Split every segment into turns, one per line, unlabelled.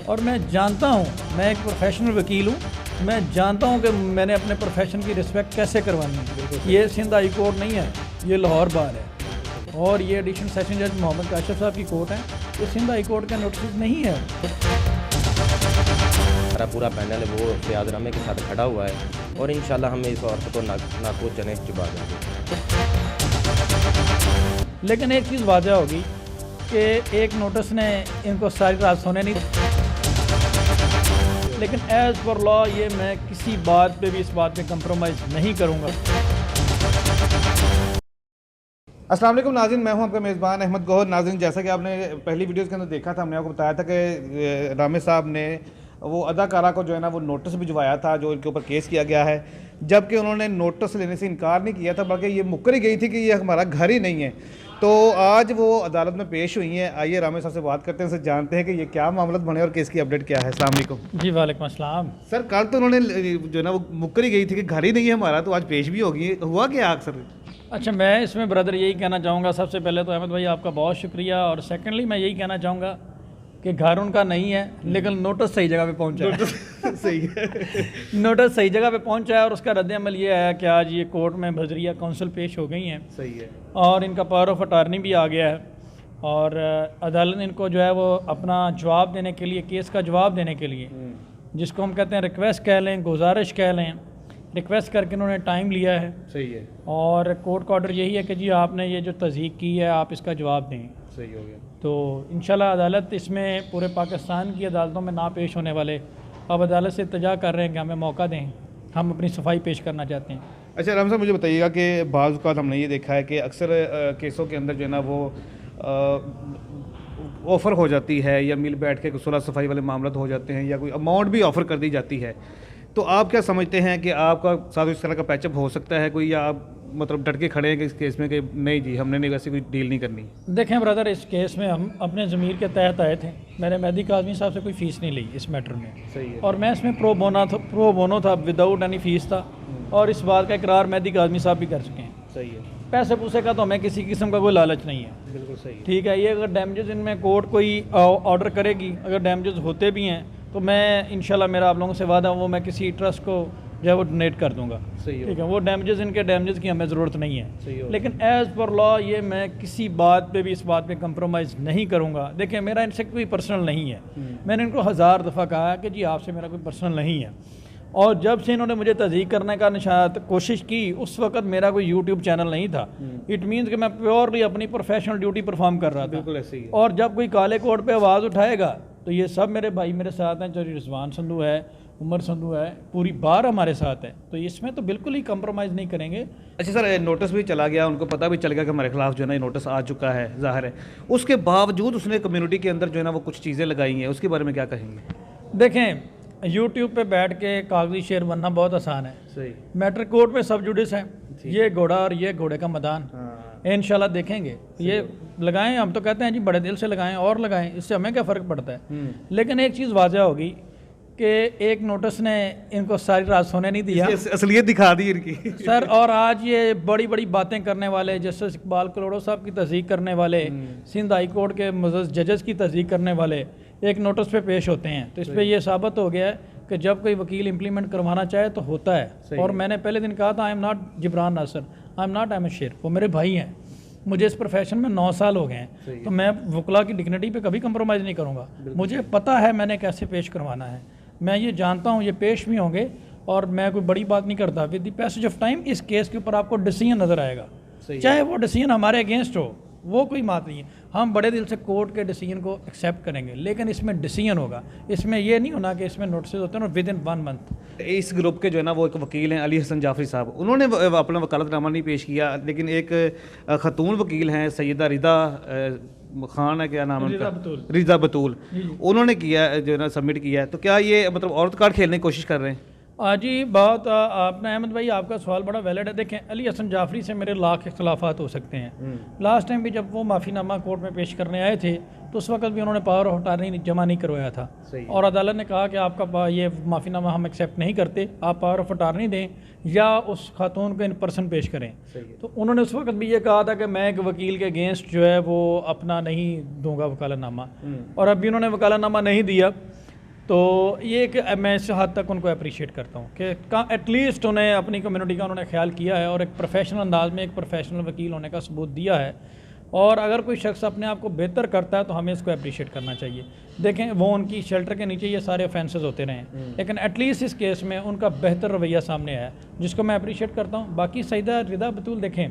और मैं जानता हूँ, मैं एक प्रोफेशनल वकील हूँ, मैं जानता हूँ कि मैंने अपने प्रोफेशन की रिस्पेक्ट कैसे करवानी है। ये सिंध हाई कोर्ट नहीं है, ये लाहौर बार है और ये एडिशनल सेशन जज मोहम्मद काशिफ साहब की कोर्ट है। ये सिंध हाई कोर्ट का नोटिस नहीं है।
हमारा पूरा पैनल है वो फ़ियाज़नामे के साथ खड़ा हुआ है और इंशाल्लाह हम इस औरत को नाकूद जनेह चुबा देंगे।
लेकिन एक चीज़ वाज़ह होगी कि एक नोटिस ने इनको सारी रात सोने नहीं, लेकिन एज़ पर लॉ ये मैं किसी बात पे भी इस बात पे कंप्रोमाइज़ नहीं करूँगा।
अस्सलाम वालेकुम नाज़रीन, मैं हूं आपका मेज़बान अहमद गौहर। नाज़रीन, जैसा कि आपने पहली वीडियोस के अंदर देखा था, हमने आपको बताया था कि रामे साहब ने वो अदाकारा को जो है ना वो नोटिस भिजवाया था जो इनके ऊपर केस किया गया है, जबकि उन्होंने नोटिस लेने से इनकार नहीं किया था, बल्कि ये मुकर ही गई थी कि ये हमारा घर ही नहीं है। तो आज वो अदालत में पेश हुई हैं। आइए रामे साहब से बात करते हैं, उनसे जानते हैं कि ये क्या मामला बने और केस की अपडेट क्या है। अस्सलाम वालेकुम।
जी वालेकुम अस्सलाम।
सर, कल तो उन्होंने जो है ना वो मुकर ही गई थी कि घर ही नहीं है हमारा, तो आज पेश भी होगी, हुआ क्या अक्सर?
अच्छा, मैं इसमें ब्रदर यही कहना चाहूँगा, सबसे पहले तो अहमद भाई आपका बहुत शुक्रिया, और सेकेंडली मैं यही कहना चाहूँगा कि घर उनका नहीं है, लेकिन नोटिस सही जगह पे पहुँचा है।
सही है।
नोटिस सही जगह पे पहुँचा है और उसका रद्द-ए-अमल ये है कि आज ये कोर्ट में बजरिया काउंसिल पेश हो गई हैं।
सही है।
और इनका पावर ऑफ अटार्नी भी आ गया है और अदालत ने इनको जो है वो अपना जवाब देने के लिए, केस का जवाब देने के लिए, जिसको हम कहते हैं रिक्वेस्ट कह लें, गुजारिश कह लें, रिक्वेस्ट करके उन्होंने टाइम लिया है।
सही है।
और कोर्ट का ऑर्डर यही है कि जी आपने ये जो तस्दीक की है आप इसका जवाब दें।
सही हो गया।
तो इंशाल्लाह अदालत इसमें पूरे पाकिस्तान की अदालतों में ना पेश होने वाले अब अदालत से इल्तिजा कर रहे हैं कि हमें मौका दें, हम अपनी सफाई पेश करना चाहते हैं।
अच्छा राम साहब, मुझे बताइएगा कि बाज़ औक़ात हमने ये देखा है कि अक्सर केसों के अंदर जो है ना वो ऑफ़र हो जाती है या मिल बैठ के सुलह सफाई वाले मामला हो जाते हैं या कोई अमाउंट भी ऑफ़र कर दी जाती है, तो आप क्या समझते हैं कि आपका साथ इस तरह का पैचअप हो सकता है कोई, या आप मतलब डट के खड़े हैं कि इस केस में कि नहीं जी हमने नहीं वैसे कोई डील नहीं करनी?
देखें ब्रदर, इस केस में हम अपने ज़मीर के तहत आए थे। मैंने मेहदी काज़मी साहब से कोई फ़ीस नहीं ली इस मैटर में।
सही है।
और मैं इसमें प्रो बोनो था, विदाउट एनी फ़ीस था, और इस बात का इकरार मेहदी काज़मी साहब भी कर चुके हैं।
सही है।
पैसे पूसे का तो हमें किसी किस्म का कोई लालच नहीं है।
बिल्कुल सही है।
ठीक है। ये अगर डैमेजेस इनमें कोर्ट कोई ऑर्डर करेगी, अगर डैमेजेस होते भी हैं तो मैं इंशाल्लाह, मेरा आप लोगों से वादा वो मैं किसी ट्रस्ट को जो है वो डोनेट कर दूंगा।
सही है।
ठीक है। वो डैमेजेस, इनके डैमेजेस की हमें ज़रूरत नहीं है।
सही हो।
लेकिन एज़ पर लॉ ये मैं किसी बात पे भी इस बात पे कंप्रोमाइज़ नहीं करूँगा। देखिए, मेरा इनसे कोई पर्सनल नहीं है। मैंने इनको 1000 दफ़ा कहा है कि जी आपसे मेरा कोई पर्सनल नहीं है, और जब से इन्होंने मुझे तज़दीक करने का कोशिश की उस वक्त मेरा कोई यूट्यूब चैनल नहीं था। इट मीन्स कि मैं प्योरली अपनी प्रोफेशनल ड्यूटी परफॉर्म कर रहा था।
बिल्कुल ऐसे ही है।
और जब कोई काले कोर्ट पे आवाज़ उठाएगा तो ये सब मेरे भाई मेरे साथ हैं, चाहे रिजवान संधू है, उमर संधू है, पूरी बार हमारे साथ है, तो इसमें तो बिल्कुल ही कंप्रोमाइज़ नहीं करेंगे।
अच्छा सर, नोटिस भी चला गया, उनको पता भी चल गया कि हमारे खिलाफ जो है ना ये नोटिस आ चुका है, ज़ाहिर है, उसके बावजूद उसने कम्युनिटी के अंदर जो है ना वो कुछ चीज़ें लगाई हैं, उसके बारे में क्या कहेंगे?
देखें, यूट्यूब पे बैठ के कागजी शेर बनना बहुत आसान है।
सही।
मैटर कोर्ट में सब जुडिस हैं, ये घोड़ा और ये घोड़े का मैदान। इंशाल्लाह देखेंगे, ये लगाएं, हम तो कहते हैं जी बड़े दिल से लगाएं और लगाएं, इससे हमें क्या फ़र्क पड़ता है। लेकिन एक चीज़ वाज़ह होगी कि एक नोटिस ने इनको सारी रात सोने नहीं दिया,
असलियत दिखा दी इनकी।
सर। और आज ये बड़ी बड़ी बातें करने वाले, जस्टिस इकबाल कलोड़ो साहब की तस्दीक करने वाले, सिंध हाई कोर्ट के मुअज़्ज़ज़ जजेस की तस्दीक करने वाले एक नोटिस पे पेश होते हैं, तो इस पर यह साबित हो गया है कि जब कोई वकील इम्प्लीमेंट करवाना चाहे तो होता है। और मैंने पहले दिन कहा था, I am not Jibran Nasir, I am not Ahmad Sher, वो मेरे भाई हैं, मुझे इस प्रोफेशन में 9 साल हो गए हैं, तो मैं वकला की डिग्निटी पे कभी कंप्रोमाइज़ नहीं करूँगा। मुझे पता है मैंने कैसे पेश करवाना है, मैं ये जानता हूँ, ये पेश भी होंगे, और मैं कोई बड़ी बात नहीं करता। With the passage of time इस केस के ऊपर आपको डिसीजन नज़र आएगा, चाहे वो डिसीजन हमारे अगेंस्ट हो, वो कोई बात नहीं है। हम बड़े दिल से कोर्ट के डिसीजन को एक्सेप्ट करेंगे, लेकिन इसमें डिसीजन होगा, इसमें ये नहीं होना कि इसमें नोटिस होते हैं विद इन 1 मंथ।
इस ग्रुप के जो है ना वो एक वकील हैं अली हसन जाफरी साहब, उन्होंने अपना वकालतनामा नहीं पेश किया, लेकिन एक खतून वकील हैं सैयदा रिदा खान है, क्या नाम है उनका, रिदा बतूल, उन्होंने किया जो है ना सबमिट किया है। तो क्या ये मतलब औरत कार्ड खेलने की कोशिश कर रहे हैं?
जी बहुत आपने अहमद भाई, आपका सवाल बड़ा वैलिड है। देखें, अली हसन जाफरी से मेरे लाख इख्तलाफात हो सकते हैं। लास्ट टाइम भी जब वो माफ़ीनामा कोर्ट में पेश करने आए थे तो उस वक्त भी उन्होंने पावर ऑफ अटॉर्नी जमा नहीं करवाया था, और अदालत ने कहा कि आपका ये माफ़ीनामा हम एक्सेप्ट नहीं करते, आप पावर ऑफ अटॉर्नी दें या उस खातून को इन पर्सन पेश करें। तो उन्होंने उस वक्त भी ये कहा था कि मैं एक वकील के अगेंस्ट जो है वो अपना नहीं दूंगा वकालतनामा, और अब भी उन्होंने वकालतनामा नहीं दिया। तो ये एक मैं इस हद तक उनको अप्रिशिएट करता हूँ कि एटलीस्ट उन्हें अपनी कम्युनिटी का उन्होंने ख्याल किया है और एक प्रोफेशनल अंदाज में एक प्रोफेशनल वकील होने का सबूत दिया है। और अगर कोई शख्स अपने आप को बेहतर करता है तो हमें इसको अप्रिशिएट करना चाहिए। देखें वो उनकी शेल्टर के नीचे ये सारे ऑफेंसेस होते रहे हैं, लेकिन एटलीस्ट इस केस में उनका बेहतर रवैया सामने आया, जिसको मैं अप्रिशिएट करता हूँ। बाकी सईदा रिदा बतूल देखें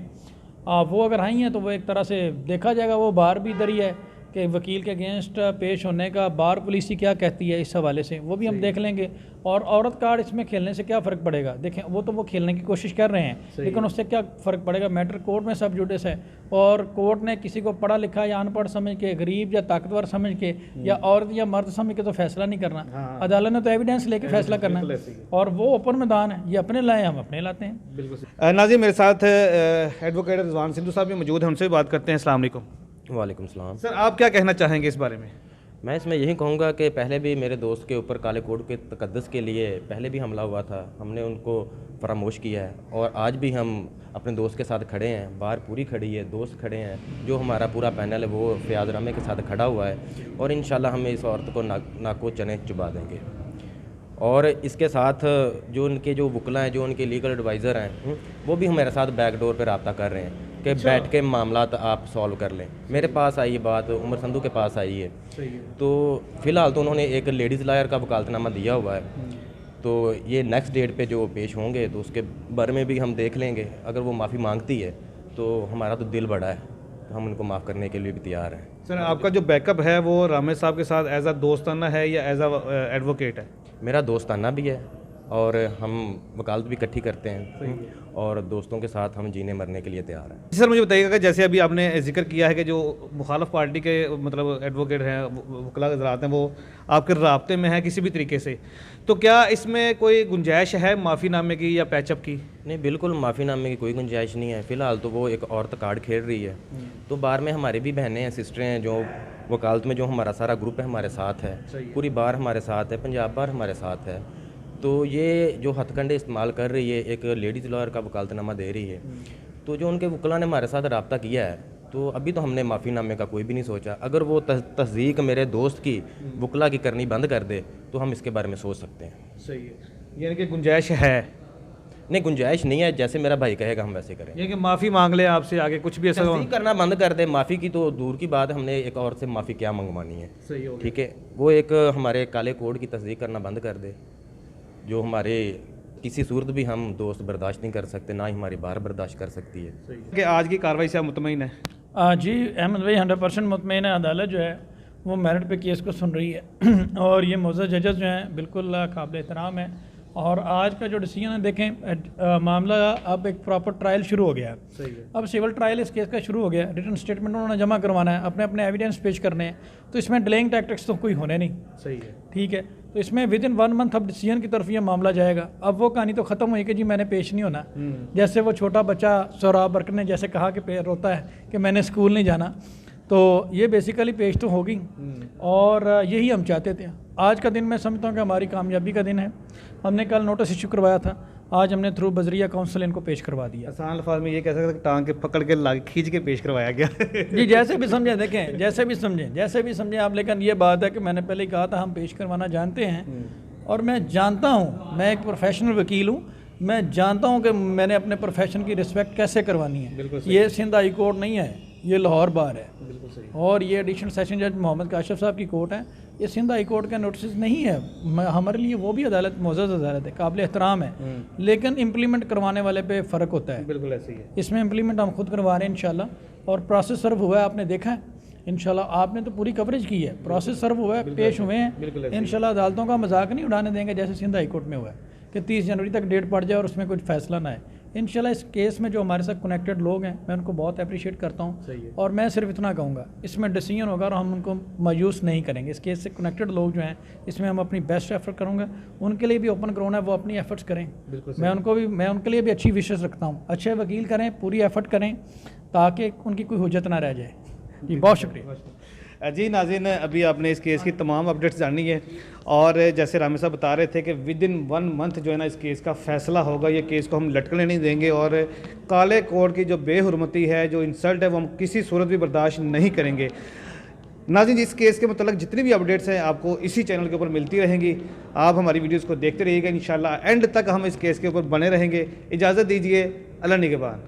वो अगर आई हैं तो वो एक तरह से देखा जाएगा, वो बार भी इधर ही है कि वकील के अगेंस्ट पेश होने का बार पुलिस ही क्या कहती है इस हवाले से, वो भी हम देख लेंगे। और औरत कार्ड इसमें खेलने से क्या फ़र्क पड़ेगा? देखें वो तो वो खेलने की कोशिश कर रहे हैं, लेकिन उससे क्या फ़र्क पड़ेगा? मैटर कोर्ट में सब जुडिस है और कोर्ट ने किसी को पढ़ा लिखा या अनपढ़ समझ के, गरीब या ताकतवर समझ के, या औरत या मर्द समझ के तो फैसला नहीं करना। अदालत ने तो एविडेंस लेके फैसला करना है और वो ओपन मैदान है, ये अपने लाए हम अपने लाते हैं।
बिल्कुल। नाज़रीन, मेरे साथ एडवोकेट रिजवान सिंधु साहब भी मौजूद हैं, उनसे भी बात करते हैं। अस्सलाम वालेकुम।
वालेकुम सलाम।
सर, आप क्या कहना चाहेंगे इस बारे में?
मैं इसमें यही कहूँगा कि पहले भी मेरे दोस्त के ऊपर काले कोड के तकद्दुस के लिए पहले भी हमला हुआ था, हमने उनको फरामोश किया है और आज भी हम अपने दोस्त के साथ खड़े हैं। बार पूरी खड़ी है, दोस्त खड़े हैं, जो हमारा पूरा पैनल है वो फ़याज़ रामे के साथ खड़ा हुआ है और इंशाल्लाह हम इस औरत को नाको चने चुबा देंगे। और इसके साथ जो उनके जो वकला हैं, जो उनके लीगल एडवाइज़र हैं, वो भी हमारे साथ बैकडोर पे रब्ता कर रहे हैं कि बैठ के मामलात आप सॉल्व कर लें। मेरे पास आई ये बात, उमर संधू के पास आई है। तो फ़िलहाल तो उन्होंने एक लेडीज़ लायर का वकालतनामा दिया हुआ है, तो ये नेक्स्ट डेट पे जो पेश होंगे तो उसके बारे में भी हम देख लेंगे। अगर वो माफ़ी मांगती है तो हमारा तो दिल बड़ा है, तो हम उनको माफ़ करने के लिए भी तैयार हैं।
सर, आपका जो बैकअप है वो रामे साहब के साथ एज अ दोस्ताना है या एज अ एडवोकेट है?
मेरा दोस्ताना भी है और हम वकालत भी इकट्ठी करते हैं और दोस्तों के साथ हम जीने मरने के लिए तैयार हैं।
सर, मुझे बताइएगा कि जैसे अभी आपने जिक्र किया है कि जो मुखालफ पार्टी के मतलब एडवोकेट हैं, वकला हज़रात हैं, वो आपके राब्ते में हैं किसी भी तरीके से, तो क्या इसमें कोई गुंजाइश है माफ़ीनामे की या पैचअप की?
नहीं, बिल्कुल माफ़ीनामे की कोई गुंजाइश नहीं है। फ़िलहाल तो वो एक औरत कार्ड खेल रही है, तो बार में हमारी भी बहनें हैं, सिस्टरें हैं, जो वकालत में जो हमारा सारा ग्रुप है हमारे साथ है, पूरी बार हमारे साथ है, पंजाब बार हमारे साथ है। तो ये जो हथकंडे इस्तेमाल कर रही है, एक लेडीज़ लॉयर का वकालतनामा दे रही है, तो जो उनके वकला ने हमारे साथ रब्ता किया है, तो अभी तो हमने माफ़ीनामे का कोई भी नहीं सोचा। अगर वो तस्दीक मेरे दोस्त की वकला की करनी बंद कर दे तो हम इसके बारे में सोच सकते हैं।
सही है, यानी कि गुंजाइश है?
नहीं, गुंजाइश नहीं है, जैसे मेरा भाई कहेगा हम वैसे करें।
ये कि माफ़ी मांग ले आपसे, आगे कुछ भी ऐसा
तस्दीक करना बंद कर दे। माफ़ी की तो दूर की बात, हमने एक और से माफ़ी क्या मंगवानी है।
सही हो,
ठीक है, वो एक हमारे काले कोड की तस्दीक करना बंद कर दे, जो हमारे किसी सूरत भी हम दोस्त बर्दाश्त नहीं कर सकते, ना ही हमारी बार बर्दाश्त कर सकती है।
कि आज की कार्रवाई से आप मुतमईन है?
जी अहमद भाई 100% मुतमईन है। अदालत जो है वो मेरिट पे केस को सुन रही है और ये मोअज़्ज़ज़ जजेस जो हैं बिल्कुल काबिल एहतराम है। और आज का जो डिसीजन है, देखें मामला अब एक प्रॉपर ट्रायल शुरू हो गया है।
सही है।
अब सिविल ट्रायल इस केस का शुरू हो गया, रिटन स्टेटमेंट उन्होंने जमा करवाना है, अपने अपने एविडेंस पेश करने हैं, तो इसमें डिलेइंग टैक्टिक्स तो कोई होने नहीं।
सही है,
ठीक है, तो इसमें विद इन 1 मंथ अब डिसीजन की तरफ ये मामला जाएगा। अब वो कहानी तो ख़त्म हुई कि जी मैंने पेश नहीं होना, जैसे वो छोटा बच्चा सोहराब बरकर ने जैसे कहा कि रोता है कि मैंने स्कूल नहीं जाना, तो ये बेसिकली पेश तो होगी और यही हम चाहते थे। आज का दिन मैं समझता हूँ कि हमारी कामयाबी का दिन है। हमने कल नोटिस इशू करवाया था, आज हमने थ्रू बजरिया काउंसिल इनको पेश करवा दिया।
आसान अल्फाज में ये कह सकते हैं टांग के पकड़ के लाग खींच के पेश करवाया गया
जी जैसे भी समझें, देखें जैसे भी समझें आप, लेकिन ये बात है कि मैंने पहले ही कहा था हम पेश करवाना जानते हैं और मैं जानता हूँ, मैं एक प्रोफेशनल वकील हूँ, मैं जानता हूँ कि मैंने अपने प्रोफेशन की रिस्पेक्ट कैसे करवानी है। ये सिंध हाई कोर्ट नहीं है, ये लाहौर बार है।
बिल्कुल सही।
और ये एडिशनल सेशन जज मोहम्मद काशिफ साहब की कोर्ट है, ये सिंध हाई कोर्ट का नोटिस नहीं है। हमारे लिए वो भी अदालत मुअज़्ज़ज़ अदालत है, काबिल एहतराम है, लेकिन इम्प्लीमेंट करवाने वाले पे फ़र्क होता है।
बिल्कुल ऐसे ही है।
इसमें इम्प्लीमेंट हम खुद करवा रहे हैं इंशाल्लाह, और प्रोसेस सर्व हुआ है, आपने देखा है इंशाल्लाह, आपने तो पूरी कवरेज की है, प्रोसेस सर्व हुआ है, पेश हुए हैं इंशाल्लाह। अदालतों का मजाक नहीं उड़ाने देंगे जैसे सिंध हाई कोर्ट में हुआ है कि 30 जनवरी तक डेट पड़ जाए और उसमें कुछ फैसला ना आए। इंशाल्लाह इस केस में जो हमारे साथ कनेक्टेड लोग हैं मैं उनको बहुत अप्रिशिएट करता हूँ, और मैं सिर्फ इतना कहूँगा इसमें डिसीजन होगा और हम उनको मायूस नहीं करेंगे। इस केस से कनेक्टेड लोग जो हैं इसमें हम अपनी बेस्ट एफर्ट करूँगा, उनके लिए भी ओपन ग्राउंड है, वो अपनी एफर्ट्स करें। मैं उनके लिए भी अच्छी विशेष रखता हूँ, अच्छे वकील करें, पूरी एफर्ट करें ताकि उनकी कोई हुज्जत ना रह जाए। जी बहुत शुक्रिया।
जी नाज़रीन, अभी आपने इस केस की तमाम अपडेट्स जानी है और जैसे रामे साहब बता रहे थे कि विद इन 1 मंथ जो है ना इस केस का फ़ैसला होगा। ये केस को हम लटकने नहीं देंगे और काले कोड की जो बेहुरमती है, जो इंसल्ट है, वो हम किसी सूरत भी बर्दाश्त नहीं करेंगे। नाज़रीन, इस केस के मतलब जितनी भी अपडेट्स हैं आपको इसी चैनल के ऊपर मिलती रहेंगी। आप हमारी वीडियोज़ को देखते रहिएगा, इंशाल्लाह एंड तक हम इस केस के ऊपर बने रहेंगे। इजाज़त दीजिए, अल्लाह निगहबान।